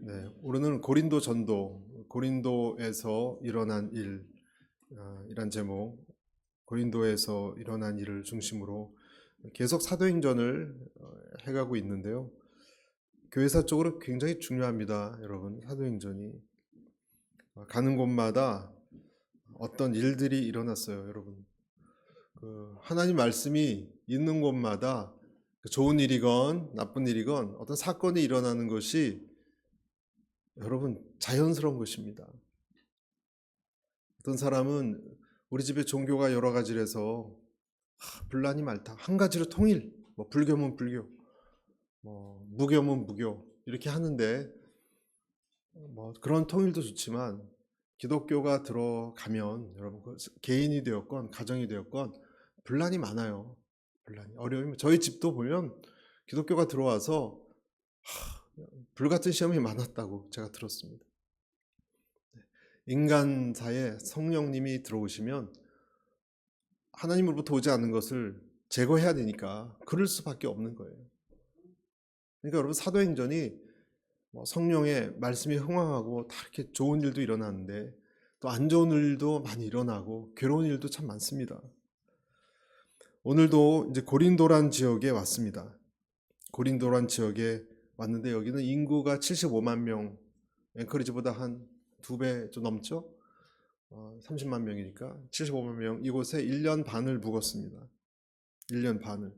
네, 오늘은 고린도 전도, 고린도에서 일어난 일, 이란 제목, 고린도에서 일어난 일을 중심으로 계속 사도행전을 해가고 있는데요. 교회사적으로 굉장히 중요합니다, 여러분. 사도행전이 가는 곳마다 어떤 일들이 일어났어요, 여러분. 하나님 말씀이 있는 곳마다 좋은 일이건 나쁜 일이건 어떤 사건이 일어나는 것이 여러분 자연스러운 것입니다. 어떤 사람은 우리 집에 종교가 여러 가지라서 분란이 많다. 한 가지로 통일. 뭐 불교면 불교, 뭐 무교면 무교 이렇게 하는데 뭐 그런 통일도 좋지만 기독교가 들어가면 여러분 개인이 되었건 가정이 되었건 분란이 많아요. 분란이 어려움이 저희 집도 보면 기독교가 들어와서 불같은 시험이 많았다고 제가 들었습니다. 인간사에 성령님이 들어오시면 하나님으로부터 오지 않는 것을 제거해야 되니까 그럴 수밖에 없는 거예요. 그러니까 여러분 사도행전이 성령의 말씀이 흥황하고 다 이렇게 좋은 일도 일어나는데 또 안 좋은 일도 많이 일어나고 괴로운 일도 참 많습니다. 오늘도 이제 고린도란 지역에 왔습니다. 고린도란 지역에 왔는데 여기는 인구가 75만 명, 앵커리지보다 한 2배 좀 넘죠? 30만 명이니까 75만 명 이곳에 1년 반을 묵었습니다. 1년 반을.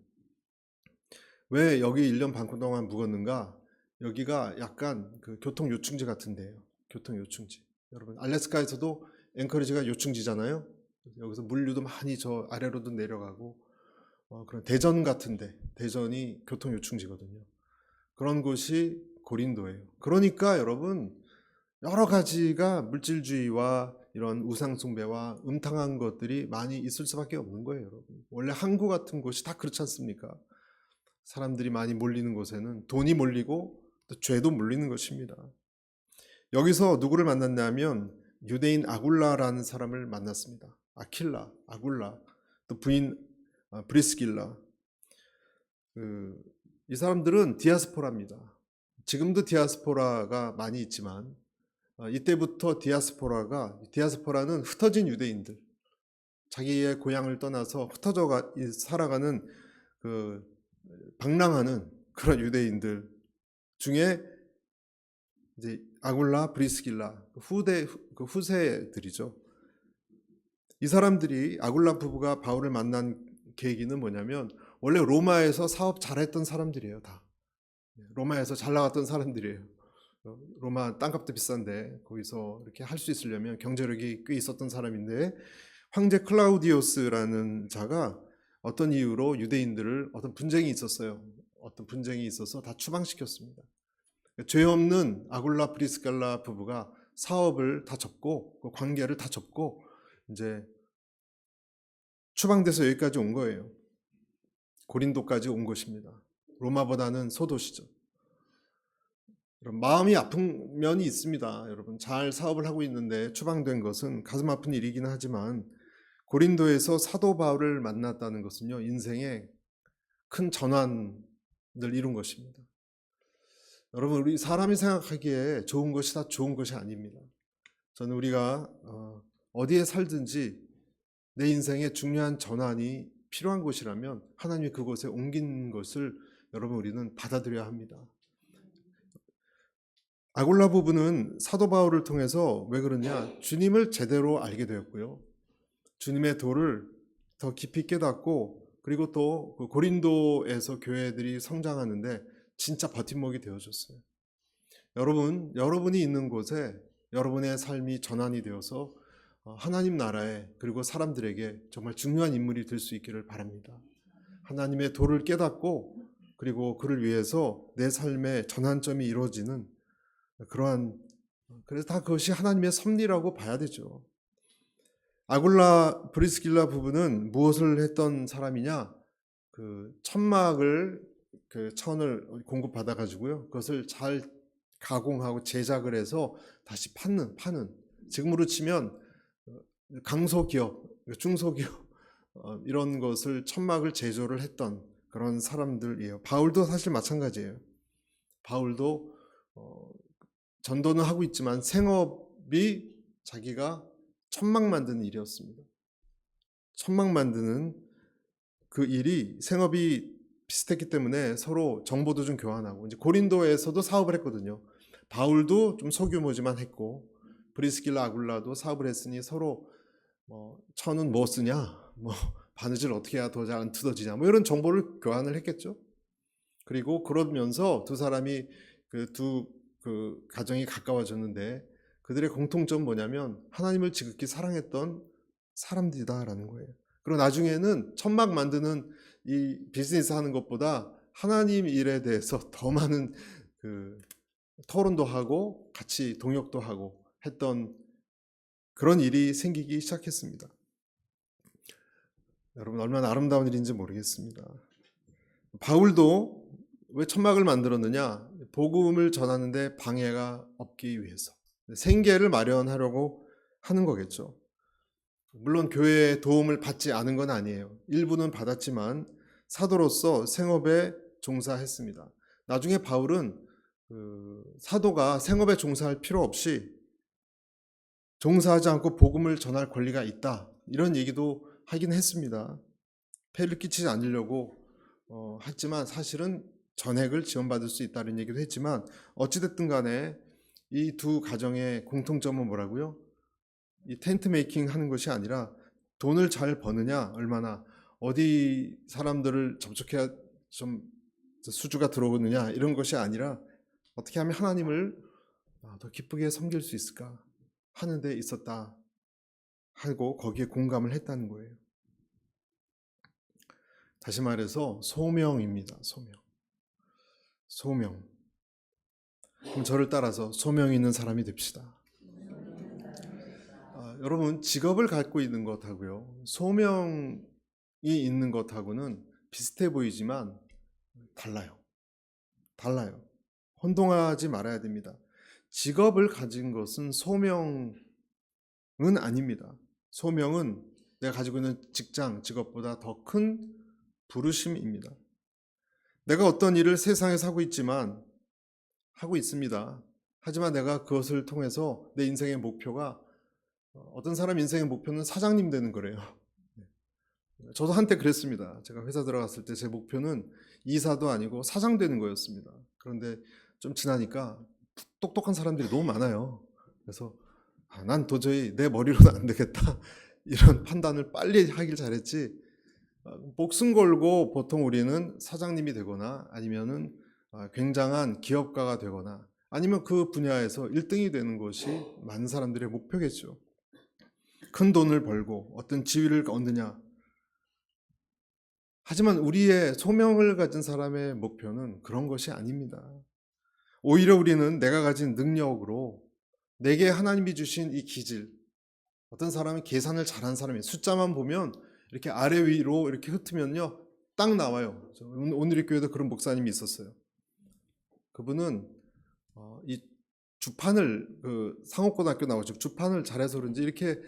왜 여기 1년 반 동안 묵었는가? 여기가 약간 그 교통 요충지 같은 데예요. 교통 요충지. 여러분 알래스카에서도 앵커리지가 요충지잖아요. 여기서 물류도 많이 저 아래로도 내려가고 그런 대전 같은데 대전이 교통 요충지거든요. 그런 곳이 고린도예요. 그러니까 여러분 여러 가지가 물질주의와 이런 우상숭배와 음탕한 것들이 많이 있을 수밖에 없는 거예요, 여러분. 원래 항구 같은 곳이 다 그렇지 않습니까? 사람들이 많이 몰리는 곳에는 돈이 몰리고 또 죄도 몰리는 것입니다. 여기서 누구를 만났냐면 유대인 아굴라라는 사람을 만났습니다. 아킬라, 아굴라, 또 부인 브리스길라. 이 사람들은 디아스포라입니다. 지금도 디아스포라가 많이 있지만 이때부터 디아스포라는 흩어진 유대인들, 자기의 고향을 떠나서 흩어져 살아가는 그 방랑하는 그런 유대인들 중에 이제 아굴라, 브리스길라 후세들이죠. 이 사람들이 아굴라 부부가 바울을 만난 계기는 뭐냐면 원래 로마에서 사업 잘했던 사람들이에요. 다 로마에서 잘 나갔던 사람들이에요. 로마 땅값도 비싼데 거기서 이렇게 할 수 있으려면 경제력이 꽤 있었던 사람인데 황제 클라우디오스라는 자가 어떤 이유로 유대인들을 어떤 분쟁이 있었어요. 어떤 분쟁이 있어서 다 추방시켰습니다. 죄 없는 아굴라 브리스갈라 부부가 사업을 다 접고 관계를 다 접고 이제 추방돼서 여기까지 온 거예요. 고린도까지 온 것입니다. 로마보다는 소도시죠. 마음이 아픈 면이 있습니다. 여러분 잘 사업을 하고 있는데 추방된 것은 가슴 아픈 일이긴 하지만 고린도에서 사도 바울을 만났다는 것은요 인생의 큰 전환을 이룬 것입니다. 여러분 우리 사람이 생각하기에 좋은 것이 다 좋은 것이 아닙니다. 저는 우리가 어디에 살든지 내 인생의 중요한 전환이 필요한 곳이라면 하나님이 그곳에 옮긴 것을 여러분 우리는 받아들여야 합니다. 아굴라 부부는 사도 바울을 통해서 왜 그러냐? 주님을 제대로 알게 되었고요. 주님의 도를 더 깊이 깨닫고 그리고 또 고린도에서 교회들이 성장하는데 진짜 버팀목이 되어줬어요. 여러분이 있는 곳에 여러분의 삶이 전환이 되어서 하나님 나라에 그리고 사람들에게 정말 중요한 인물이 될 수 있기를 바랍니다. 하나님의 도를 깨닫고 그리고 그를 위해서 내 삶의 전환점이 이루어지는 그래서 다 그것이 하나님의 섭리라고 봐야 되죠. 아굴라 브리스길라 부부는 무엇을 했던 사람이냐? 천막을 천을 공급받아 가지고요. 그것을 잘 가공하고 제작을 해서 다시 파는 지금으로 치면 강소기업, 중소기업 이런 것을 천막을 제조를 했던 그런 사람들이에요. 바울도 사실 마찬가지예요. 바울도 전도는 하고 있지만 생업이 자기가 천막 만드는 일이었습니다. 천막 만드는 그 일이 생업이 비슷했기 때문에 서로 정보도 좀 교환하고, 이제 고린도에서도 사업을 했거든요. 바울도 좀 소규모지만 했고 브리스길라 아굴라도 사업을 했으니 서로 천은 뭐 쓰냐, 바느질 어떻게 해야 더 잘 안 뜯어지냐, 이런 정보를 교환을 했겠죠. 그리고 그러면서 두 사람이 그 가정이 가까워졌는데 그들의 공통점은 뭐냐면 하나님을 지극히 사랑했던 사람들이다라는 거예요. 그리고 나중에는 천막 만드는 이 비즈니스 하는 것보다 하나님 일에 대해서 더 많은 그 토론도 하고 같이 동역도 하고 했던 그런 일이 생기기 시작했습니다. 여러분, 얼마나 아름다운 일인지 모르겠습니다. 바울도 왜 천막을 만들었느냐? 복음을 전하는데 방해가 없기 위해서, 생계를 마련하려고 하는 거겠죠. 물론 교회의 도움을 받지 않은 건 아니에요. 일부는 받았지만 사도로서 생업에 종사했습니다. 나중에 바울은 사도가 생업에 종사할 필요 없이 종사하지 않고 복음을 전할 권리가 있다, 이런 얘기도 하긴 했습니다. 폐를 끼치지 않으려고 했지만 사실은 전액을 지원받을 수 있다는 얘기도 했지만, 어찌됐든 간에 이 두 가정의 공통점은 뭐라고요? 이 텐트 메이킹 하는 것이 아니라 돈을 잘 버느냐, 얼마나 어디 사람들을 접촉해야 좀 수주가 들어오느냐, 이런 것이 아니라 어떻게 하면 하나님을 더 기쁘게 섬길 수 있을까 하는 데 있었다 하고 거기에 공감을 했다는 거예요. 다시 말해서 소명입니다. 소명. 그럼 저를 따라서 소명 있는 사람이 됩시다. 여러분, 직업을 갖고 있는 것하고요, 소명이 있는 것하고는 비슷해 보이지만 달라요. 혼동하지 말아야 됩니다. 직업을 가진 것은 소명은 아닙니다. 소명은 내가 가지고 있는 직업보다 더 큰 부르심입니다. 내가 어떤 일을 세상에서 하고 있습니다. 하지만 내가 그것을 통해서 내 인생의 목표가, 어떤 사람 인생의 목표는 사장님 되는 거래요. 저도 한때 그랬습니다. 제가 회사 들어갔을 때 제 목표는 이사도 아니고 사장 되는 거였습니다. 그런데 좀 지나니까 똑똑한 사람들이 너무 많아요. 그래서 난 도저히 내 머리로는 안 되겠다, 이런 판단을 빨리 하길 잘했지. 목숨 걸고 보통 우리는 사장님이 되거나 아니면은 굉장한 기업가가 되거나 아니면 그 분야에서 1등이 되는 것이 많은 사람들의 목표겠죠. 큰 돈을 벌고 어떤 지위를 얻느냐. 하지만 우리의 소명을 가진 사람의 목표는 그런 것이 아닙니다. 오히려 우리는 내가 가진 능력으로 내게 하나님이 주신 이 기질, 어떤 사람은 계산을 잘하는 사람이에요. 숫자만 보면 이렇게 아래 위로 이렇게 흩으면요 딱 나와요. 오늘의 교회도 그런 목사님이 있었어요. 그분은 이 주판을, 상업고등학교 나오죠. 주판을 잘해서 그런지 이렇게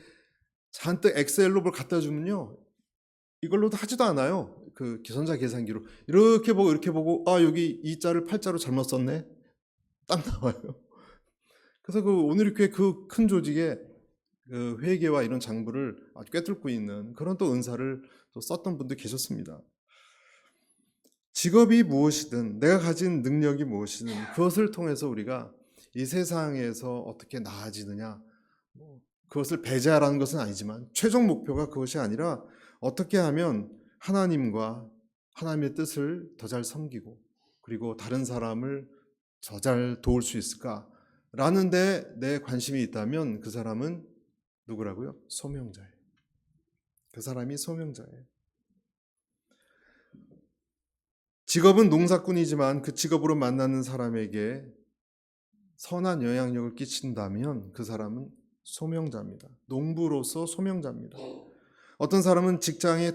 잔뜩 엑셀로 뭘 갖다 주면요 이걸로도 하지도 않아요. 그 전자 계산기로 이렇게 보고 여기 이 자를 8자로 잘못 썼네, 딱 나와요. 그래서 오늘의 교회 그 큰 조직에 그 회계와 이런 장부를 아주 꿰뚫고 있는 그런 또 은사를 또 썼던 분도 계셨습니다. 직업이 무엇이든 내가 가진 능력이 무엇이든 그것을 통해서 우리가 이 세상에서 어떻게 나아지느냐, 그것을 배제하라는 것은 아니지만 최종 목표가 그것이 아니라 어떻게 하면 하나님과 하나님의 뜻을 더 잘 섬기고 그리고 다른 사람을 더 잘 도울 수 있을까라는 데 내 관심이 있다면 그 사람은 누구라고요? 소명자예요. 그 사람이 소명자예요. 직업은 농사꾼이지만 그 직업으로 만나는 사람에게 선한 영향력을 끼친다면 그 사람은 소명자입니다. 농부로서 소명자입니다. 어떤 사람은 직장을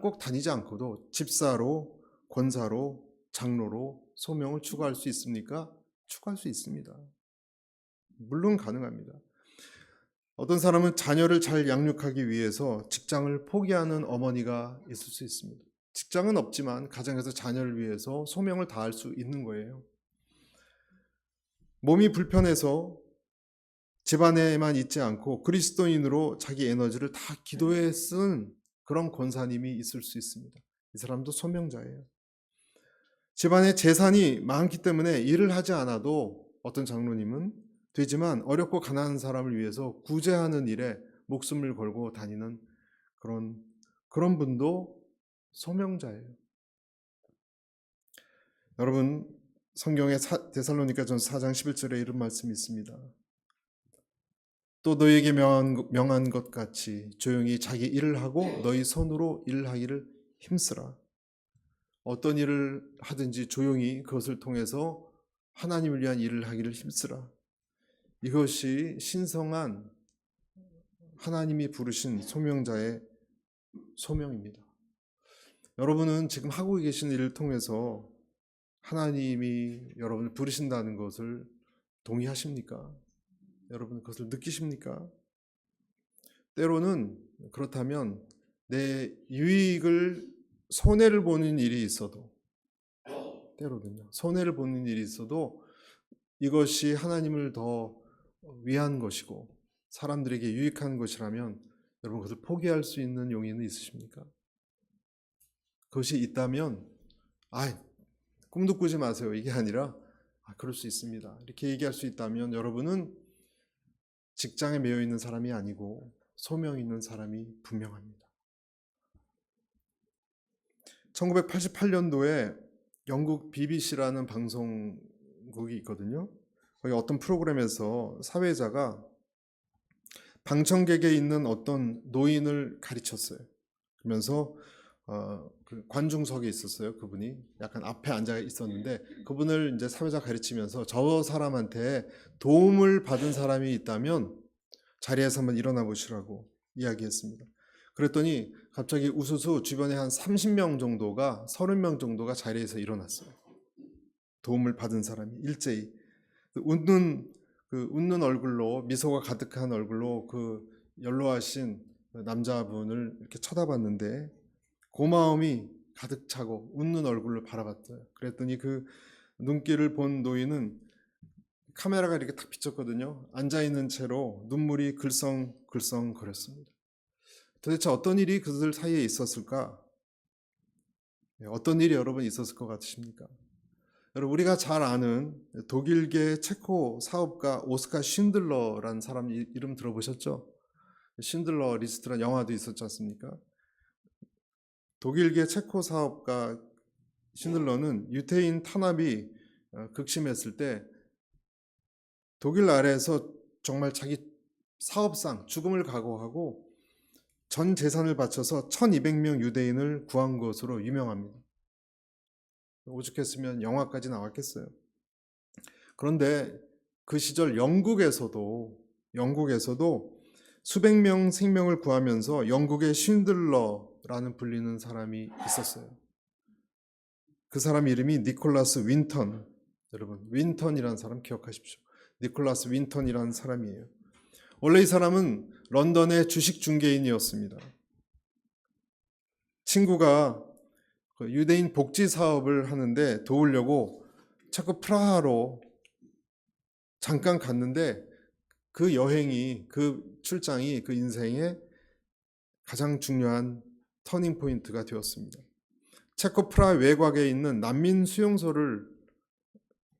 꼭 다니지 않고도 집사로, 권사로, 장로로 소명을 추구할 수 있습니까? 추구할 수 있습니다. 물론 가능합니다. 어떤 사람은 자녀를 잘 양육하기 위해서 직장을 포기하는 어머니가 있을 수 있습니다. 직장은 없지만 가정에서 자녀를 위해서 소명을 다할 수 있는 거예요. 몸이 불편해서 집안에만 있지 않고 그리스도인으로 자기 에너지를 다 기도에 쓴 그런 권사님이 있을 수 있습니다. 이 사람도 소명자예요. 집안에 재산이 많기 때문에 일을 하지 않아도 어떤 장로님은 되지만 어렵고 가난한 사람을 위해서 구제하는 일에 목숨을 걸고 다니는 그런 분도 소명자예요. 여러분, 성경에 데살로니가전서 4장 11절에 이런 말씀이 있습니다. 또 너희에게 명한 것 같이 조용히 자기 일을 하고 너희 손으로 일하기를 힘쓰라. 어떤 일을 하든지 조용히 그것을 통해서 하나님을 위한 일을 하기를 힘쓰라. 이것이 신성한 하나님이 부르신 소명자의 소명입니다. 여러분은 지금 하고 계신 일을 통해서 하나님이 여러분을 부르신다는 것을 동의하십니까? 여러분 그것을 느끼십니까? 때로는 그렇다면 내 유익을 손해를 보는 일이 있어도 때로는요. 손해를 보는 일이 있어도 이것이 하나님을 더 위한 것이고 사람들에게 유익한 것이라면 여러분 그것을 포기할 수 있는 용의는 있으십니까? 그것이 있다면 꿈도 꾸지 마세요. 이게 아니라 그럴 수 있습니다. 이렇게 얘기할 수 있다면 여러분은 직장에 매여 있는 사람이 아니고 소명 있는 사람이 분명합니다. 1988년도에 영국 BBC라는 방송국이 있거든요. 거기 어떤 프로그램에서 사회자가 방청객에 있는 어떤 노인을 가르쳤어요. 그러면서 그 관중석에 있었어요. 그분이 약간 앞에 앉아 있었는데 그분을 이제 사회자 가르치면서 저 사람한테 도움을 받은 사람이 있다면 자리에서 한번 일어나 보시라고 이야기했습니다. 그랬더니 갑자기 우수수 주변에 한 30명 정도가 30명 정도가 자리에서 일어났어요. 도움을 받은 사람이 일제히 웃는 얼굴로 미소가 가득한 얼굴로 그 연로하신 남자분을 이렇게 쳐다봤는데 고마움이 가득 차고 웃는 얼굴로 바라봤어요. 그랬더니 그 눈길을 본 노인은 카메라가 이렇게 딱 비쳤거든요. 앉아있는 채로 눈물이 글썽글썽 거렸습니다. 도대체 어떤 일이 그들 사이에 있었을까? 어떤 일이 여러분 있었을 것 같으십니까? 여러분 우리가 잘 아는 독일계 체코 사업가 오스카 쉰들러라는 사람 이름 들어보셨죠? 쉰들러 리스트라는 영화도 있었지 않습니까? 독일계 체코 사업가 쉰들러는 유태인 탄압이 극심했을 때 독일 나라에서 정말 자기 사업상 죽음을 각오하고 전 재산을 바쳐서 1200명 유대인을 구한 것으로 유명합니다. 오죽했으면 영화까지 나왔겠어요. 그런데 그 시절 영국에서도 수백 명 생명을 구하면서 영국의 쉰들러라는 불리는 사람이 있었어요. 그 사람 이름이 니콜라스 윈턴. 여러분 윈턴이라는 사람 기억하십시오. 니콜라스 윈턴이라는 사람이에요. 원래 이 사람은 런던의 주식 중개인이었습니다. 친구가 유대인 복지 사업을 하는데 도우려고 체코 프라하로 잠깐 갔는데 그 여행이 그 출장이 그 인생의 가장 중요한 터닝 포인트가 되었습니다. 체코 프라하 외곽에 있는 난민 수용소를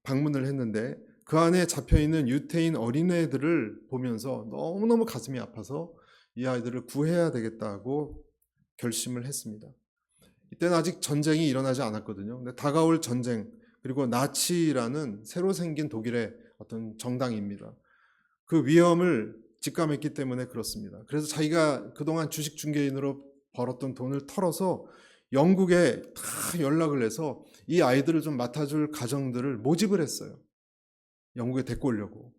방문을 했는데 그 안에 잡혀있는 유태인 어린애들을 보면서 너무너무 가슴이 아파서 이 아이들을 구해야 되겠다고 결심을 했습니다. 이때는 아직 전쟁이 일어나지 않았거든요. 근데 다가올 전쟁 그리고 나치라는 새로 생긴 독일의 어떤 정당입니다. 그 위험을 직감했기 때문에 그렇습니다. 그래서 자기가 그동안 주식 중개인으로 벌었던 돈을 털어서 영국에 다 연락을 해서 이 아이들을 좀 맡아줄 가정들을 모집을 했어요. 영국에 데리고 오려고.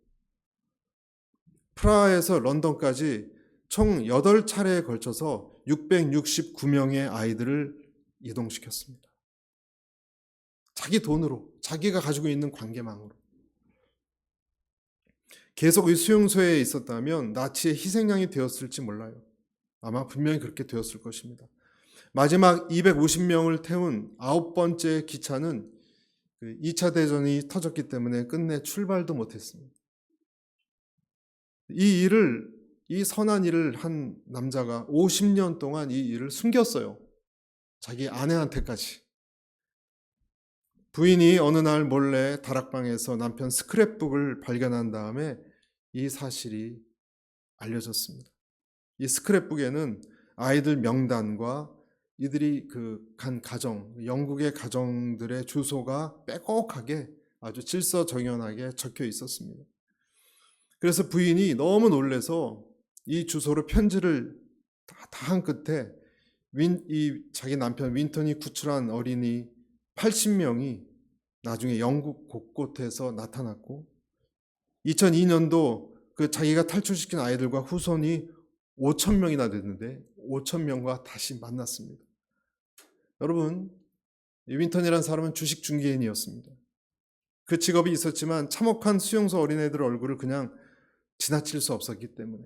프라하에서 런던까지 총 8차례에 걸쳐서 669명의 아이들을 이동시켰습니다. 자기 돈으로, 자기가 가지고 있는 관계망으로. 계속 이 수용소에 있었다면 나치의 희생양이 되었을지 몰라요. 아마 분명히 그렇게 되었을 것입니다. 마지막 250명을 태운 9번째 기차는 그 2차 대전이 터졌기 때문에 끝내 출발도 못했습니다. 이 선한 일을 한 남자가 50년 동안 이 일을 숨겼어요. 자기 아내한테까지. 부인이 어느 날 몰래 다락방에서 남편 스크랩북을 발견한 다음에 이 사실이 알려졌습니다. 이 스크랩북에는 아이들 명단과 이들이 간 가정, 영국의 가정들의 주소가 빼곡하게 아주 질서정연하게 적혀 있었습니다. 그래서 부인이 너무 놀라서 이 주소로 편지를 다 한 끝에 자기 남편 윈턴이 구출한 어린이 80명이 나중에 영국 곳곳에서 나타났고 2002년도 그 자기가 탈출시킨 아이들과 후손이 5,000명이나 됐는데 5,000명과 다시 만났습니다. 여러분, 이 윈턴이라는 사람은 주식 중개인이었습니다. 그 직업이 있었지만 참혹한 수용소 어린애들 얼굴을 그냥 지나칠 수 없었기 때문에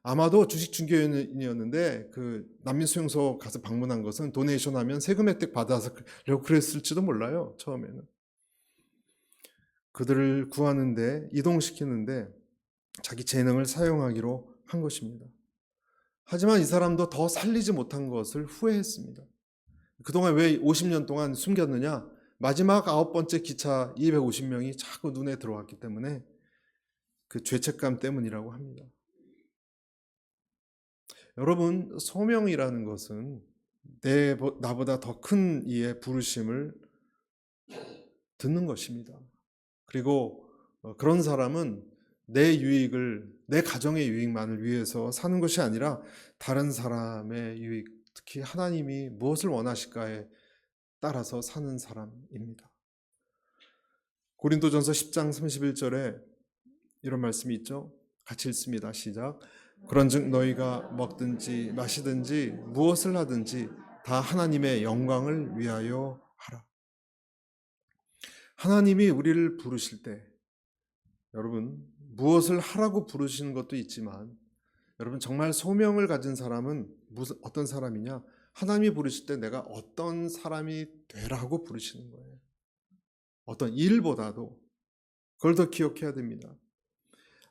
아마도 주식 중개인이었는데 그 난민 수용소 가서 방문한 것은 도네이션 하면 세금 혜택 받아서 그랬을지도 몰라요. 처음에는. 그들을 구하는데 이동시키는데 자기 재능을 사용하기로 한 것입니다. 하지만 이 사람도 더 살리지 못한 것을 후회했습니다. 그동안 왜 50년 동안 숨겼느냐? 마지막 9번째 기차 250명이 자꾸 눈에 들어왔기 때문에 그 죄책감 때문이라고 합니다. 여러분, 소명이라는 것은 나보다 더 큰 이의 부르심을 듣는 것입니다. 그리고 그런 사람은 내 가정의 유익만을 위해서 사는 것이 아니라 다른 사람의 유익, 특히 하나님이 무엇을 원하실까에 따라서 사는 사람입니다. 고린도전서 10장 31절에 이런 말씀이 있죠. 같이 읽습니다. 시작. 그런즉 너희가 먹든지 마시든지 무엇을 하든지 다 하나님의 영광을 위하여 하라. 하나님이 우리를 부르실 때 여러분 무엇을 하라고 부르시는 것도 있지만 여러분 정말 소명을 가진 사람은 어떤 사람이냐? 하나님이 부르실 때 내가 어떤 사람이 되라고 부르시는 거예요. 어떤 일보다도 그걸 더 기억해야 됩니다.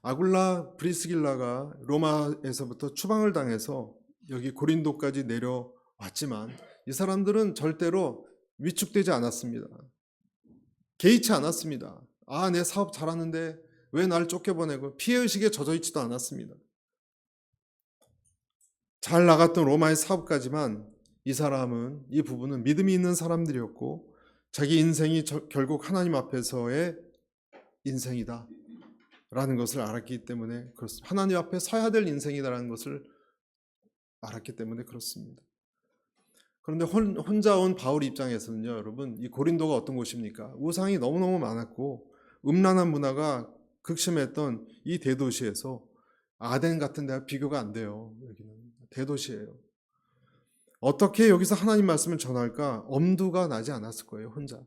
아굴라 브리스길라가 로마에서부터 추방을 당해서 여기 고린도까지 내려왔지만 이 사람들은 절대로 위축되지 않았습니다. 개의치 않았습니다. 내 사업 잘하는데 왜 나를 쫓겨보내고 피해의식에 젖어있지도 않았습니다. 잘 나갔던 로마의 사업가지만 이 부부는 믿음이 있는 사람들이었고 자기 인생이 결국 하나님 앞에서의 인생이다 라는 것을 알았기 때문에 그렇습니다. 하나님 앞에 서야 될 인생이다라는 것을 알았기 때문에 그렇습니다. 그런데 혼자 온 바울 입장에서는요, 여러분, 이 고린도가 어떤 곳입니까? 우상이 너무너무 많았고 음란한 문화가 극심했던 이 대도시에서 아덴 같은 데와 비교가 안 돼요. 여기는 대도시예요. 어떻게 여기서 하나님 말씀을 전할까? 엄두가 나지 않았을 거예요, 혼자.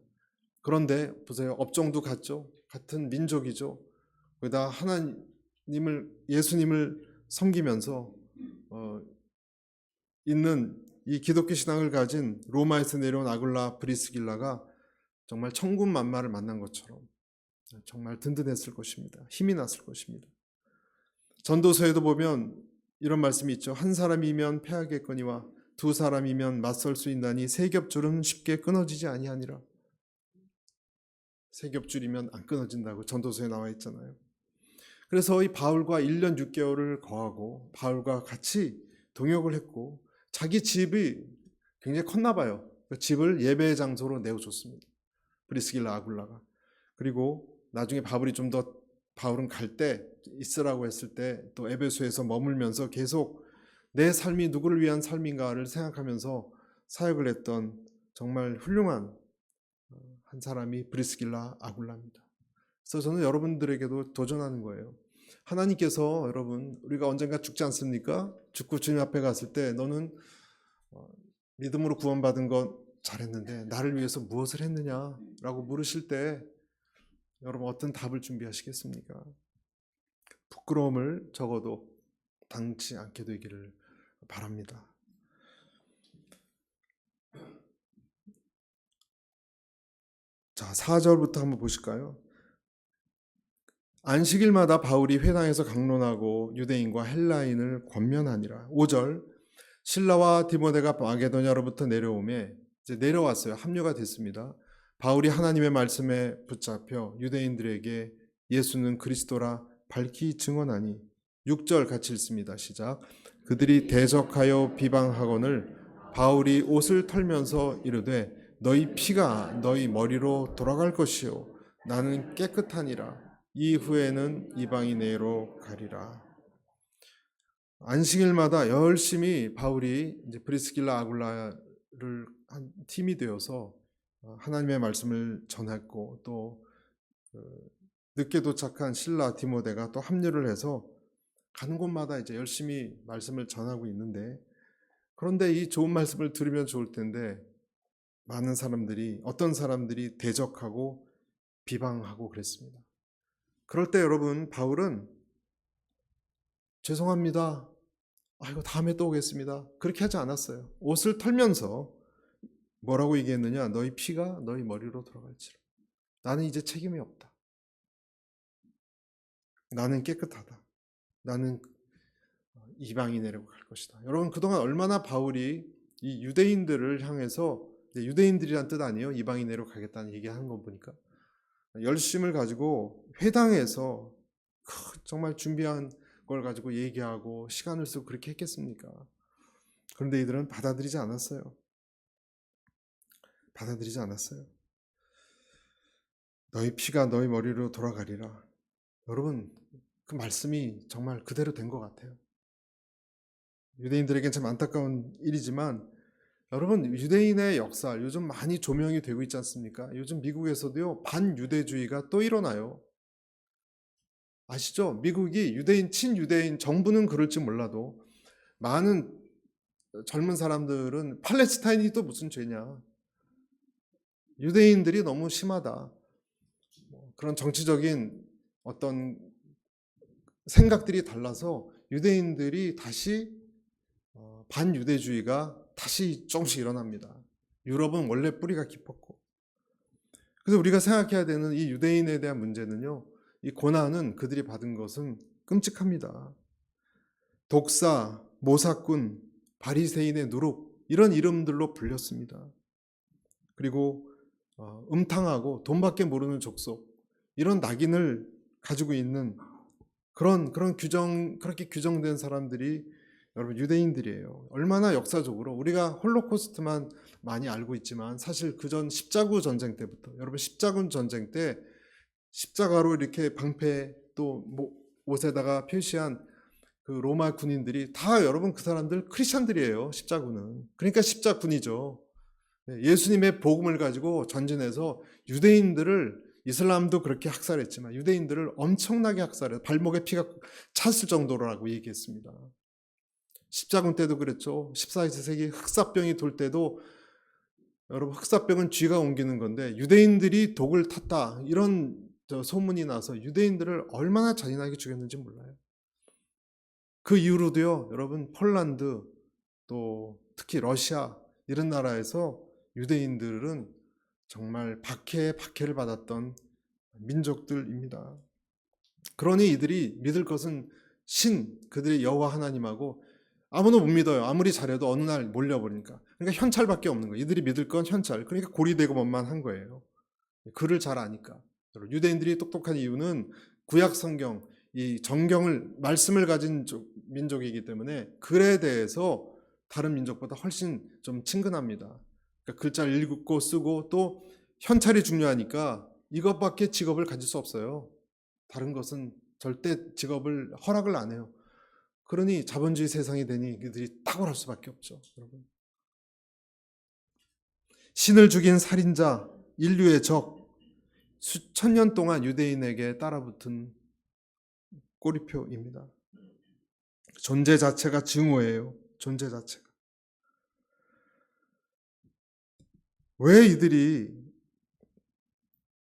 그런데 보세요, 업종도 같죠? 같은 민족이죠. 거기다 예수님을 섬기면서 있는 이 기독교 신앙을 가진 로마에서 내려온 아굴라 브리스길라가 정말 천군만마를 만난 것처럼 정말 든든했을 것입니다. 힘이 났을 것입니다. 전도서에도 보면 이런 말씀이 있죠. 한 사람이면 패하겠거니와 두 사람이면 맞설 수 있나니 세 겹줄은 쉽게 끊어지지 아니하니라. 세 겹줄이면 안 끊어진다고 전도서에 나와 있잖아요. 그래서 이 바울과 1년 6개월을 거하고 바울과 같이 동역을 했고 자기 집이 굉장히 컸나 봐요. 그 집을 예배의 장소로 내어줬습니다. 브리스길라 아굴라가. 그리고 나중에 바울은 갈 때 있으라고 했을 때 또 에베소에서 머물면서 계속 내 삶이 누구를 위한 삶인가를 생각하면서 사역을 했던 정말 훌륭한 한 사람이 브리스길라 아굴라입니다. 그래서 저는 여러분들에게도 도전하는 거예요. 하나님께서 여러분 우리가 언젠가 죽지 않습니까? 죽고 주님 앞에 갔을 때 너는 믿음으로 구원받은 것 잘했는데 나를 위해서 무엇을 했느냐라고 물으실 때 여러분 어떤 답을 준비하시겠습니까? 부끄러움을 적어도 당치 않게 되기를 바랍니다. 자, 4절부터 한번 보실까요? 안식일마다 바울이 회당에서 강론하고 유대인과 헬라인을 권면하니라. 5절 실라와 디모데가 마게도냐로부터 내려오매 이제 내려왔어요. 합류가 됐습니다. 바울이 하나님의 말씀에 붙잡혀 유대인들에게 예수는 그리스도라 밝히 증언하니 6절 같이 읽습니다. 시작. 그들이 대적하여 비방하거늘 바울이 옷을 털면서 이르되 너희 피가 너희 머리로 돌아갈 것이요 나는 깨끗하니라. 이후에는 이방인에게로 가리라. 안식일마다 열심히 바울이 이제 브리스길라 아굴라를 한 팀이 되어서 하나님의 말씀을 전했고 또 늦게 도착한 실라 디모데가 또 합류를 해서 가는 곳마다 이제 열심히 말씀을 전하고 있는데, 그런데 이 좋은 말씀을 들으면 좋을 텐데 많은 사람들이, 어떤 사람들이 대적하고 비방하고 그랬습니다. 그럴 때 여러분, 바울은 죄송합니다, 아이고 다음에 또 오겠습니다, 그렇게 하지 않았어요. 옷을 털면서 뭐라고 얘기했느냐? 너희 피가 너희 머리로 돌아갈지라. 나는 이제 책임이 없다. 나는 깨끗하다. 나는 이방인에게로 갈 것이다. 여러분, 그동안 얼마나 바울이 이 유대인들을 향해서, 유대인들이란 뜻 아니에요, 이방인에게로 가겠다는 얘기하는 거 보니까 열심을 가지고 회당에서 정말 준비한 걸 가지고 얘기하고 시간을 쓰고 그렇게 했겠습니까? 그런데 이들은 받아들이지 않았어요. 받아들이지 않았어요. 너희 피가 너희 머리로 돌아가리라. 여러분, 그 말씀이 정말 그대로 된 것 같아요. 유대인들에겐 참 안타까운 일이지만, 여러분, 유대인의 역사 요즘 많이 조명이 되고 있지 않습니까? 요즘 미국에서도요, 반유대주의가 또 일어나요. 아시죠? 미국이 유대인, 친유대인, 정부는 그럴지 몰라도 많은 젊은 사람들은 팔레스타인이 또 무슨 죄냐, 유대인들이 너무 심하다, 그런 정치적인 어떤 생각들이 달라서 유대인들이 다시 반유대주의가 다시 조금씩 일어납니다. 유럽은 원래 뿌리가 깊었고. 그래서 우리가 생각해야 되는 이 유대인에 대한 문제는요, 이 고난은 그들이 받은 것은 끔찍합니다. 독사, 모사꾼, 바리새인의 누룩, 이런 이름들로 불렸습니다. 그리고 음탕하고 돈밖에 모르는 족속, 이런 낙인을 가지고 있는 그런 그렇게 규정된 사람들이 여러분 유대인들이에요. 얼마나 역사적으로 우리가 홀로코스트만 많이 알고 있지만, 사실 그전 십자군 전쟁 때부터, 여러분 십자군 전쟁 때 십자가로 이렇게 방패 또 옷에다가 표시한 그 로마 군인들이 다, 여러분, 그 사람들 크리스찬들이에요. 십자군은. 그러니까 십자군이죠. 예수님의 복음을 가지고 전진해서 유대인들을, 이슬람도 그렇게 학살했지만 유대인들을 엄청나게 학살해서 발목에 피가 찼을 정도라고 얘기했습니다. 십자군 때도 그랬죠. 14세기 흑사병이 돌 때도, 여러분, 흑사병은 쥐가 옮기는 건데 유대인들이 독을 탔다, 이런 소문이 나서 유대인들을 얼마나 잔인하게 죽였는지 몰라요. 그 이후로도요, 여러분, 폴란드 또 특히 러시아 이런 나라에서 유대인들은 정말 박해를 받았던 민족들입니다. 그러니 이들이 믿을 것은 그들의 여호와 하나님하고, 아무도 못 믿어요. 아무리 잘해도 어느 날 몰려버리니까. 그러니까 현찰밖에 없는 거예요. 이들이 믿을 건 현찰. 그러니까 고리되고 만만한 거예요. 글을 잘 아니까. 유대인들이 똑똑한 이유는 구약 성경, 이 정경을, 말씀을 가진 민족이기 때문에 글에 대해서 다른 민족보다 훨씬 좀 친근합니다. 그러니까 글자를 읽고 쓰고, 또 현찰이 중요하니까 이것밖에 직업을 가질 수 없어요. 다른 것은 절대 직업을 허락을 안 해요. 그러니 자본주의 세상이 되니 그들이 탁월할 수밖에 없죠. 여러분, 신을 죽인 살인자, 인류의 적, 수천 년 동안 유대인에게 따라붙은 꼬리표입니다. 존재 자체가 증오예요. 존재 자체가. 왜 이들이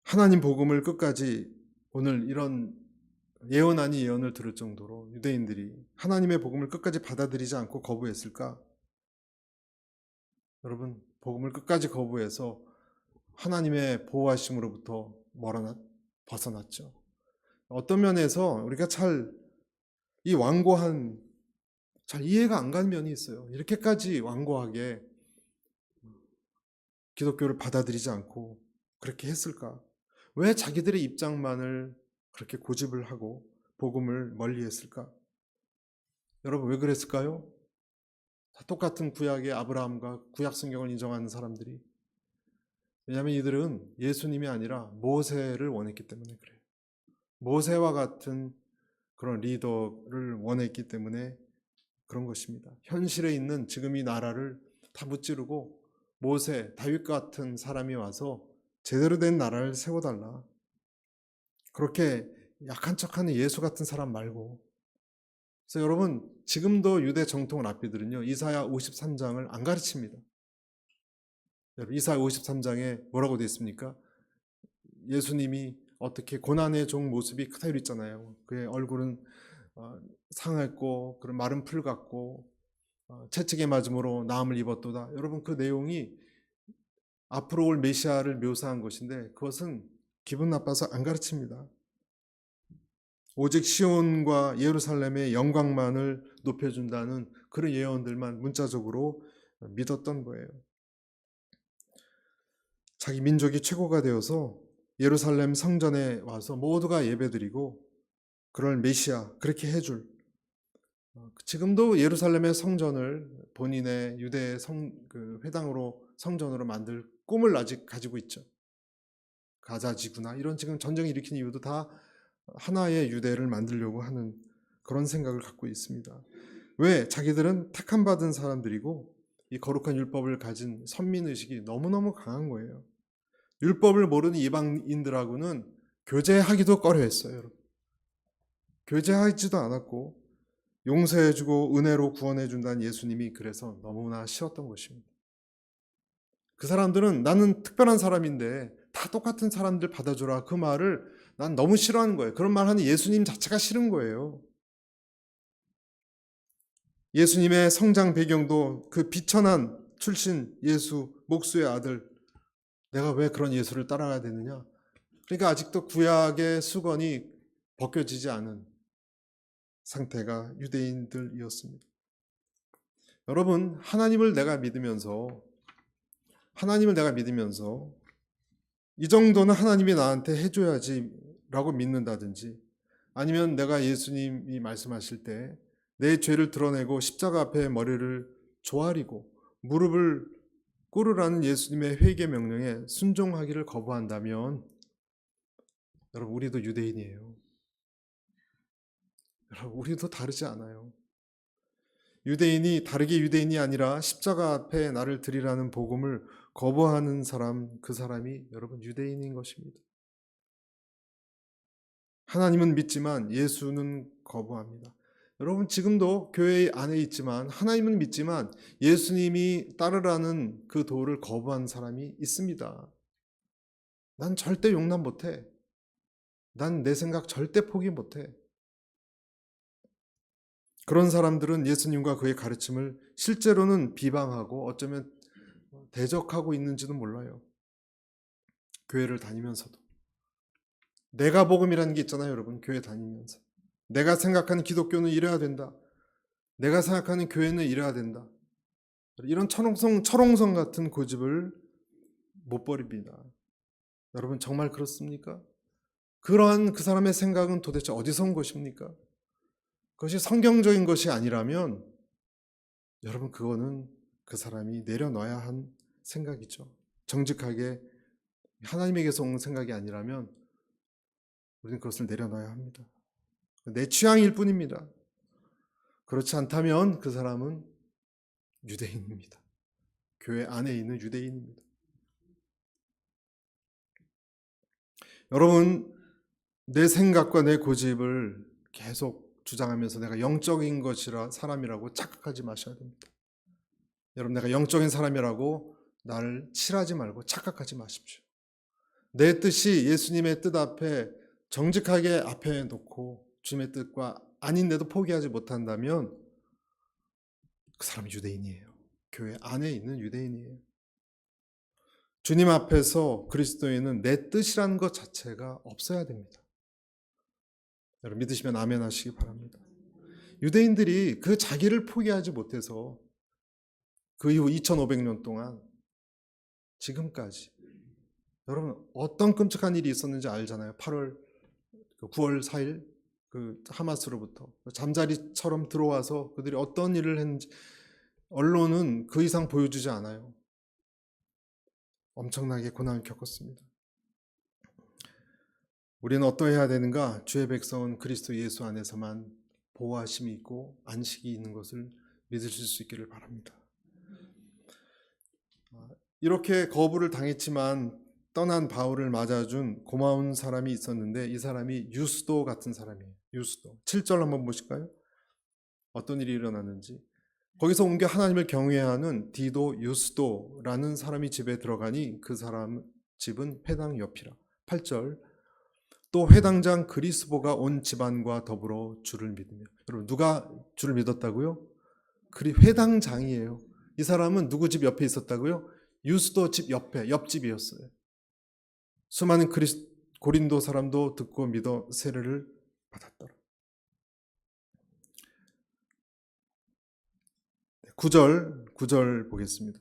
하나님 복음을 끝까지, 오늘 이런 예언 아닌 예언을 들을 정도로 유대인들이 하나님의 복음을 끝까지 받아들이지 않고 거부했을까? 여러분, 복음을 끝까지 거부해서 하나님의 보호하심으로부터 벗어났죠. 어떤 면에서 우리가 이 완고한 잘 이해가 안 가는 면이 있어요. 이렇게까지 완고하게 기독교를 받아들이지 않고 그렇게 했을까? 왜 자기들의 입장만을 그렇게 고집을 하고 복음을 멀리했을까? 여러분 왜 그랬을까요? 다 똑같은 구약의 아브라함과 구약 성경을 인정하는 사람들이, 왜냐하면 이들은 예수님이 아니라 모세를 원했기 때문에 그래요. 모세와 같은 그런 리더를 원했기 때문에 그런 것입니다. 현실에 있는 지금 이 나라를 다 무찌르고 모세, 다윗 같은 사람이 와서 제대로 된 나라를 세워달라. 그렇게 약한 척하는 예수 같은 사람 말고. 그래서 여러분 지금도 유대 정통 랍비들은요 이사야 53장을 안 가르칩니다. 여러분 이사야 53장에 뭐라고 되어 있습니까? 예수님이 어떻게 고난의 종 모습이 그대로 있잖아요. 그의 얼굴은 상했고 그런 마른 풀 같고 채찍에 맞음으로 나음을 입었도다. 여러분 그 내용이 앞으로 올 메시아를 묘사한 것인데 그것은 기분 나빠서 안 가르칩니다. 오직 시온과 예루살렘의 영광만을 높여준다는 그런 예언들만 문자적으로 믿었던 거예요. 자기 민족이 최고가 되어서 예루살렘 성전에 와서 모두가 예배드리고 그럴 메시아 그렇게 해줄, 지금도 예루살렘의 성전을 본인의 유대 회당으로 성전으로 만들 꿈을 아직 가지고 있죠. 가자지구나 이런 지금 전쟁을 일으킨 이유도 다 하나의 유대를 만들려고 하는 그런 생각을 갖고 있습니다. 왜? 자기들은 택함 받은 사람들이고 이 거룩한 율법을 가진 선민의식이 너무너무 강한 거예요. 율법을 모르는 이방인들하고는 교제하기도 꺼려했어요. 여러분. 교제하지도 않았고 용서해주고 은혜로 구원해준다는 예수님이 그래서 너무나 싫었던 것입니다. 그 사람들은 나는 특별한 사람인데 다 똑같은 사람들 받아줘라 그 말을 난 너무 싫어하는 거예요. 그런 말 하는 예수님 자체가 싫은 거예요. 예수님의 성장 배경도 그 비천한 출신 예수 목수의 아들, 내가 왜 그런 예수를 따라가야 되느냐. 그러니까 아직도 구약의 수건이 벗겨지지 않은 상태가 유대인들이었습니다. 여러분 하나님을 내가 믿으면서 이 정도는 하나님이 나한테 해줘야지 라고 믿는다든지, 아니면 내가 예수님이 말씀하실 때 내 죄를 드러내고 십자가 앞에 머리를 조아리고 무릎을 꿇으라는 예수님의 회개 명령에 순종하기를 거부한다면 여러분 우리도 유대인이에요. 여러분 우리도 다르지 않아요. 유대인이 다르게 유대인이 아니라 십자가 앞에 나를 드리라는 복음을 거부하는 사람, 그 사람이 여러분 유대인인 것입니다. 하나님은 믿지만 예수는 거부합니다. 여러분 지금도 교회 안에 있지만 하나님은 믿지만 예수님이 따르라는 그 도를 거부한 사람이 있습니다. 난 절대 용납 못해. 난 내 생각 절대 포기 못해. 그런 사람들은 예수님과 그의 가르침을 실제로는 비방하고 어쩌면 대적하고 있는지도 몰라요. 교회를 다니면서도. 내가 복음이라는 게 있잖아요, 여러분. 교회 다니면서. 내가 생각하는 기독교는 이래야 된다. 내가 생각하는 교회는 이래야 된다. 이런 철옹성 같은 고집을 못 버립니다. 여러분 정말 그렇습니까? 그러한 그 사람의 생각은 도대체 어디서 온 것입니까? 그것이 성경적인 것이 아니라면 여러분 그거는 그 사람이 내려놔야 한 생각이죠. 정직하게 하나님에게서 온 생각이 아니라면 우리는 그것을 내려놔야 합니다. 내 취향일 뿐입니다. 그렇지 않다면 그 사람은 유대인입니다. 교회 안에 있는 유대인입니다. 여러분 내 생각과 내 고집을 계속 주장하면서 내가 영적인 것이라 사람이라고 착각하지 마셔야 됩니다. 여러분 내가 영적인 사람이라고 나를 칠하지 말고 착각하지 마십시오. 내 뜻이 예수님의 뜻 앞에 정직하게 앞에 놓고 주님의 뜻과 아닌데도 포기하지 못한다면 그 사람이 유대인이에요. 교회 안에 있는 유대인이에요. 주님 앞에서 그리스도인은 내 뜻이라는 것 자체가 없어야 됩니다. 여러분 믿으시면 아멘 하시기 바랍니다. 유대인들이 그 자기를 포기하지 못해서 그 이후 2500년 동안 지금까지 여러분 어떤 끔찍한 일이 있었는지 알잖아요. 9월 4일 그 하마스로부터 잠자리처럼 들어와서 그들이 어떤 일을 했는지 언론은 그 이상 보여주지 않아요. 엄청나게 고난을 겪었습니다. 우리는 어떠해야 되는가? 주의 백성은 그리스도 예수 안에서만 보호하심이 있고 안식이 있는 것을 믿으실 수 있기를 바랍니다. 이렇게 거부를 당했지만 떠난 바울을 맞아준 고마운 사람이 있었는데 이 사람이 유스도 같은 사람이에요. 유스도. 7절 한번 보실까요? 어떤 일이 일어났는지. 거기서 온 게 하나님을 경외하는 디도 유스도라는 사람이 집에 들어가니 그 사람 집은 회당 옆이라. 8절. 또 회당장 그리스보가 온 집안과 더불어 주를 믿으며. 여러분 누가 주를 믿었다고요? 회당장이에요. 이 사람은 누구 집 옆에 있었다고요? 유스도 집 옆에, 옆집이었어요. 수많은 고린도 사람도 듣고 믿어 세례를 받았더라. 9절 보겠습니다.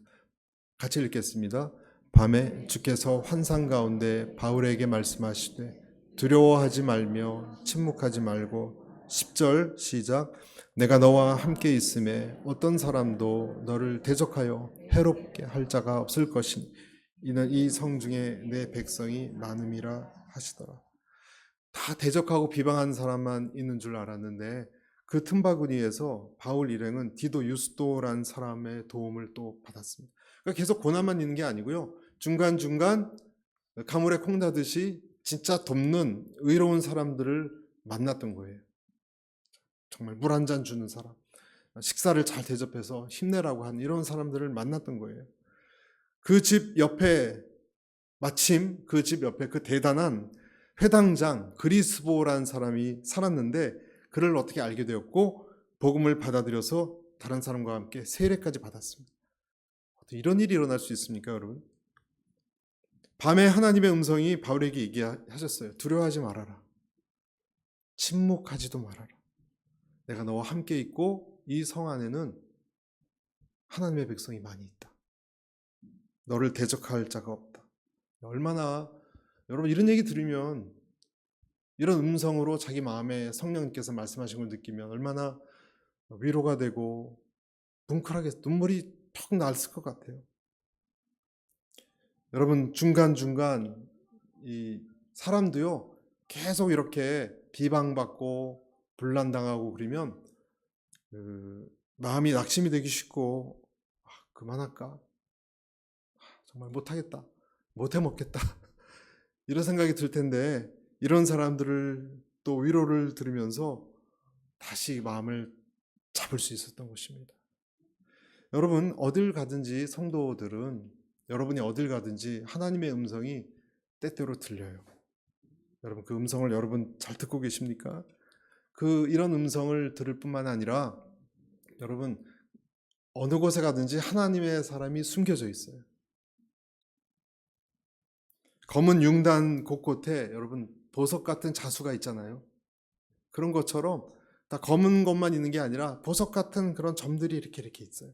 같이 읽겠습니다. 밤에 주께서 환상 가운데 바울에게 말씀하시되 두려워하지 말며 침묵하지 말고 10절 시작. 내가 너와 함께 있음에 어떤 사람도 너를 대적하여 해롭게 할 자가 없을 것이니 이는 이 성중에 내 백성이 많음이라 하시더라. 다 대적하고 비방하는 사람만 있는 줄 알았는데 그 틈바구니에서 바울 일행은 디도 유스도라는 사람의 도움을 또 받았습니다. 그러니까 계속 고난만 있는 게 아니고요. 중간중간 가물에 콩 나듯이 진짜 돕는 의로운 사람들을 만났던 거예요. 정말 물 한 잔 주는 사람, 식사를 잘 대접해서 힘내라고 하는 이런 사람들을 만났던 거예요. 그 집 옆에 마침 그 집 옆에 그 대단한 회당장 그리스보라는 사람이 살았는데 그를 어떻게 알게 되었고 복음을 받아들여서 다른 사람과 함께 세례까지 받았습니다. 이런 일이 일어날 수 있습니까, 여러분? 밤에 하나님의 음성이 바울에게 얘기하셨어요. 두려워하지 말아라. 침묵하지도 말아라. 내가 너와 함께 있고 이 성 안에는 하나님의 백성이 많이 있다. 너를 대적할 자가 없다. 얼마나 여러분 이런 얘기 들으면 이런 음성으로 자기 마음에 성령님께서 말씀하신 걸 느끼면 얼마나 위로가 되고 뭉클하게 눈물이 퍽 났을 것 같아요. 여러분 중간중간 이 사람도요 계속 이렇게 비방받고 분란당하고 그러면 마음이 낙심이 되기 쉽고 그만할까? 정말 못하겠다. 못해먹겠다. 이런 생각이 들 텐데 이런 사람들을 또 위로를 들으면서 다시 마음을 잡을 수 있었던 것입니다. 여러분 어딜 가든지 성도들은 여러분이 어딜 가든지 하나님의 음성이 때때로 들려요. 여러분 그 음성을 여러분 잘 듣고 계십니까? 이런 음성을 들을 뿐만 아니라 여러분 어느 곳에 가든지 하나님의 사람이 숨겨져 있어요. 검은 융단 곳곳에 여러분 보석 같은 자수가 있잖아요. 그런 것처럼 다 검은 것만 있는 게 아니라 보석 같은 그런 점들이 이렇게 있어요.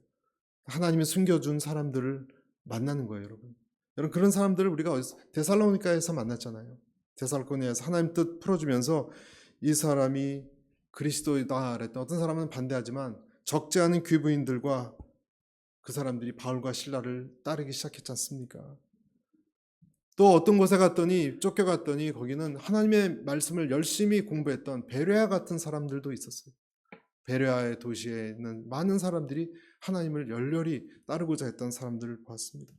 하나님이 숨겨준 사람들을 만나는 거예요, 여러분. 여러분 그런 사람들을 우리가 데살로니가에서 만났잖아요. 데살로니가에서 하나님 뜻 풀어주면서 이 사람이 그리스도이다 그랬던 어떤 사람은 반대하지만 적지 않은 귀부인들과 그 사람들이 바울과 실라를 따르기 시작했지 않습니까? 또 어떤 곳에 갔더니 쫓겨갔더니 거기는 하나님의 말씀을 열심히 공부했던 베레아 같은 사람들도 있었어요. 베레아의 도시에 있는 많은 사람들이 하나님을 열렬히 따르고자 했던 사람들을 보았습니다.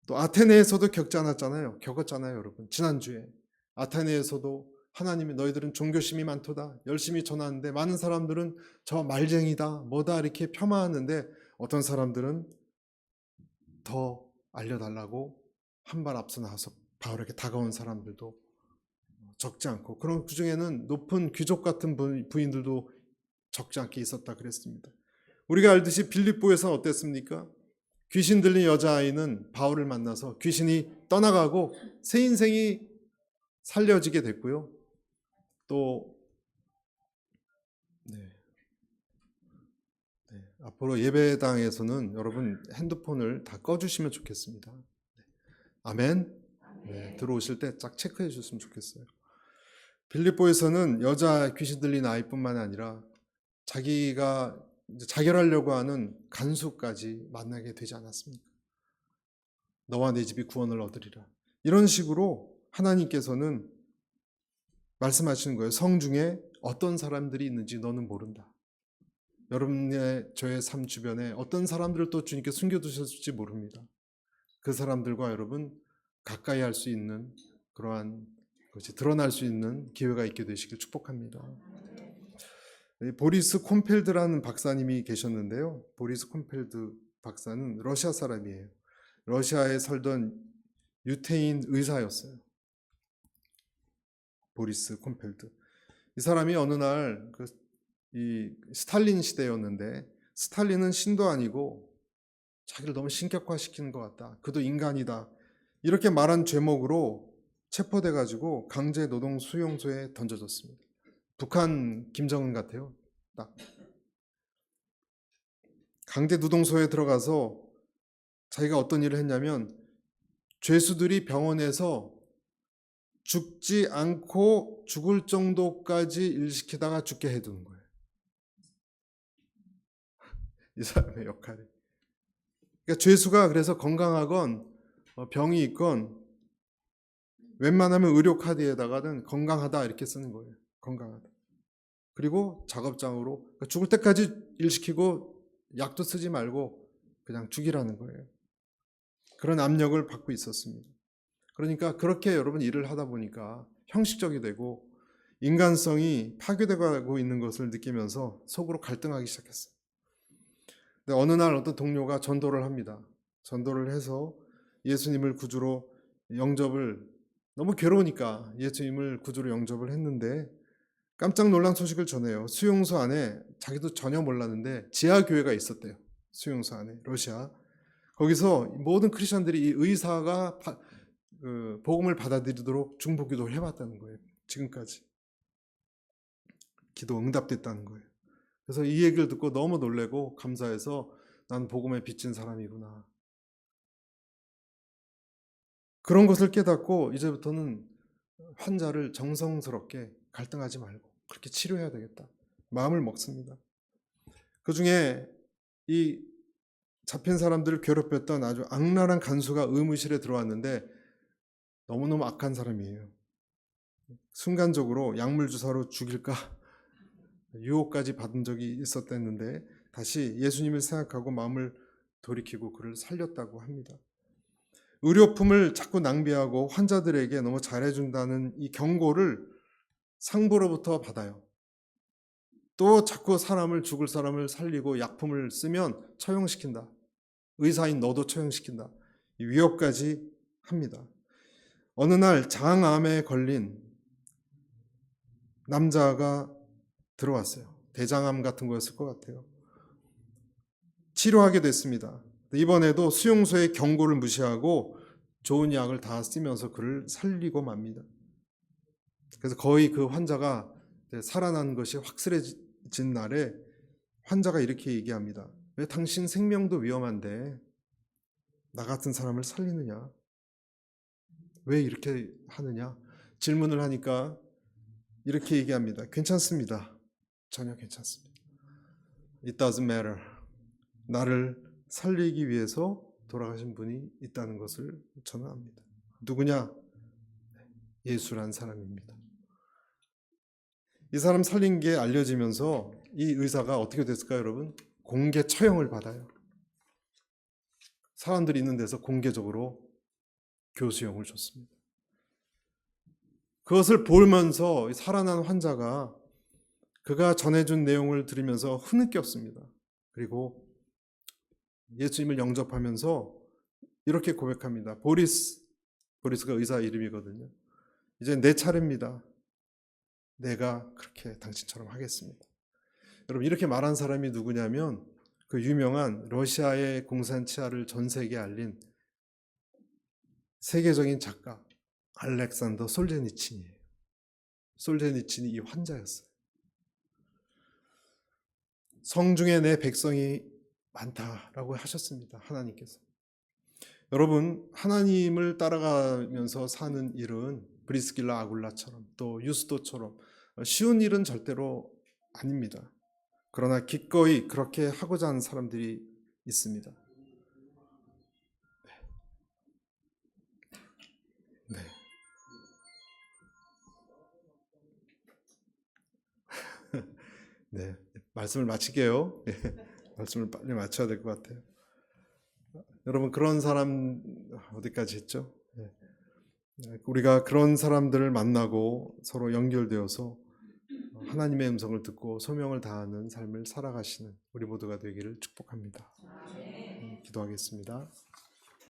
또 아테네에서도 겪었잖아요, 여러분. 지난주에 아테네에서도 하나님이 너희들은 종교심이 많도다 열심히 전하는데 많은 사람들은 저 말쟁이다 뭐다 이렇게 폄하하는데 어떤 사람들은 더 알려달라고 한 발 앞서 나와서 바울에게 다가온 사람들도 적지 않고 그런 그 중에는 높은 귀족 같은 부인들도 적지 않게 있었다 그랬습니다. 우리가 알듯이 빌립보에서는 어땠습니까? 귀신 들린 여자아이는 바울을 만나서 귀신이 떠나가고 새 인생이 살려지게 됐고요. 또 앞으로 예배당에서는 여러분 핸드폰을 다 꺼주시면 좋겠습니다. 아멘. 들어오실 때 쫙 체크해 주셨으면 좋겠어요. 빌립보에서는 여자 귀신 들린 아이뿐만 아니라 자기가 이제 자결하려고 하는 간수까지 만나게 되지 않았습니까? 너와 내 집이 구원을 얻으리라. 이런 식으로 하나님께서는 말씀하시는 거예요. 성 중에 어떤 사람들이 있는지 너는 모른다. 여러분의 저의 삶 주변에 어떤 사람들을 또 주님께 숨겨두셨을지 모릅니다. 그 사람들과 여러분 가까이 할 수 있는 그러한 것이 드러날 수 있는 기회가 있게 되시길 축복합니다. 보리스 콤펠드라는 박사님이 계셨는데요. 보리스 콤펠드 박사는 러시아 사람이에요. 러시아에 살던 유태인 의사였어요. 보리스 콤펠드. 이 사람이 어느 날 이 스탈린 시대였는데 스탈린은 신도 아니고 자기를 너무 신격화시키는 것 같다. 그도 인간이다. 이렇게 말한 죄목으로 체포돼 가지고 강제 노동 수용소에 던져졌습니다. 북한 김정은 같아요. 딱 강제 노동소에 들어가서 자기가 어떤 일을 했냐면 죄수들이 병원에서 죽지 않고 죽을 정도까지 일시키다가 죽게 해두는 거예요. 이 사람의 역할이. 그러니까 죄수가 그래서 건강하건 병이 있건 웬만하면 의료 카드에다가는 건강하다 이렇게 쓰는 거예요. 건강하다. 그리고 작업장으로 그러니까 죽을 때까지 일시키고 약도 쓰지 말고 그냥 죽이라는 거예요. 그런 압력을 받고 있었습니다. 그러니까 그렇게 여러분 일을 하다 보니까 형식적이 되고 인간성이 파괴되고 있는 것을 느끼면서 속으로 갈등하기 시작했어요. 근데 어느 날 어떤 동료가 전도를 합니다. 전도를 해서 예수님을 구주로 영접을 너무 괴로우니까 예수님을 구주로 영접을 했는데 깜짝 놀란 소식을 전해요. 수용소 안에 자기도 전혀 몰랐는데 지하교회가 있었대요. 수용소 안에 러시아. 거기서 모든 크리스천들이 이 의사가 복음을 받아들이도록 중보기도를 해왔다는 거예요. 지금까지. 기도 응답됐다는 거예요. 그래서 이 얘기를 듣고 너무 놀래고 감사해서 난 복음에 빚진 사람이구나. 그런 것을 깨닫고 이제부터는 환자를 정성스럽게 갈등하지 말고 그렇게 치료해야 되겠다. 마음을 먹습니다. 그 중에 이 잡힌 사람들을 괴롭혔던 아주 악랄한 간수가 의무실에 들어왔는데 너무너무 악한 사람이에요. 순간적으로 약물 주사로 죽일까 유혹까지 받은 적이 있었댔는데 다시 예수님을 생각하고 마음을 돌이키고 그를 살렸다고 합니다. 의료품을 자꾸 낭비하고 환자들에게 너무 잘해준다는 이 경고를 상부로부터 받아요. 또 자꾸 죽을 사람을 살리고 약품을 쓰면 처형시킨다. 의사인 너도 처형시킨다. 위협까지 합니다. 어느 날 장암에 걸린 남자가 들어왔어요. 대장암 같은 거였을 것 같아요. 치료하게 됐습니다. 이번에도 수용소의 경고를 무시하고 좋은 약을 다 쓰면서 그를 살리고 맙니다. 그래서 거의 그 환자가 살아난 것이 확실해진 날에 환자가 이렇게 얘기합니다. 왜 당신 생명도 위험한데 나 같은 사람을 살리느냐? 왜 이렇게 하느냐? 질문을 하니까 이렇게 얘기합니다. 괜찮습니다. 전혀 괜찮습니다. It doesn't matter. 나를 살리기 위해서 돌아가신 분이 있다는 것을 저는 압니다. 누구냐? 예수란 사람입니다. 이 사람 살린 게 알려지면서 이 의사가 어떻게 됐을까요, 여러분? 공개 처형을 받아요. 사람들이 있는 데서 공개적으로 교수형을 줬습니다. 그것을 보면서 살아난 환자가 그가 전해준 내용을 들으면서 흐느꼈습니다. 그리고 예수님을 영접하면서 이렇게 고백합니다. 보리스가 의사 이름이거든요. 이제 내 차례입니다. 내가 그렇게 당신처럼 하겠습니다. 여러분 이렇게 말한 사람이 누구냐면 그 유명한 러시아의 공산 치하를 전 세계에 알린 세계적인 작가 알렉산더 솔제니친이에요. 솔제니친이 이 환자였어요. 성중에 내 백성이 많다라고 하셨습니다. 하나님께서. 여러분, 하나님을 따라가면서 사는 일은 브리스길라 아굴라처럼 또 유스도처럼 쉬운 일은 절대로 아닙니다. 그러나 기꺼이 그렇게 하고자 하는 사람들이 있습니다. 네. 네. 말씀을 마칠게요. 네. 말씀을 빨리 마쳐야 될 것 같아요. 여러분, 그런 사람 어디까지 했죠? 네. 우리가 그런 사람들을 만나고 서로 연결되어서 하나님의 음성을 듣고 소명을 다하는 삶을 살아가시는 우리 모두가 되기를 축복합니다. 기도하겠습니다.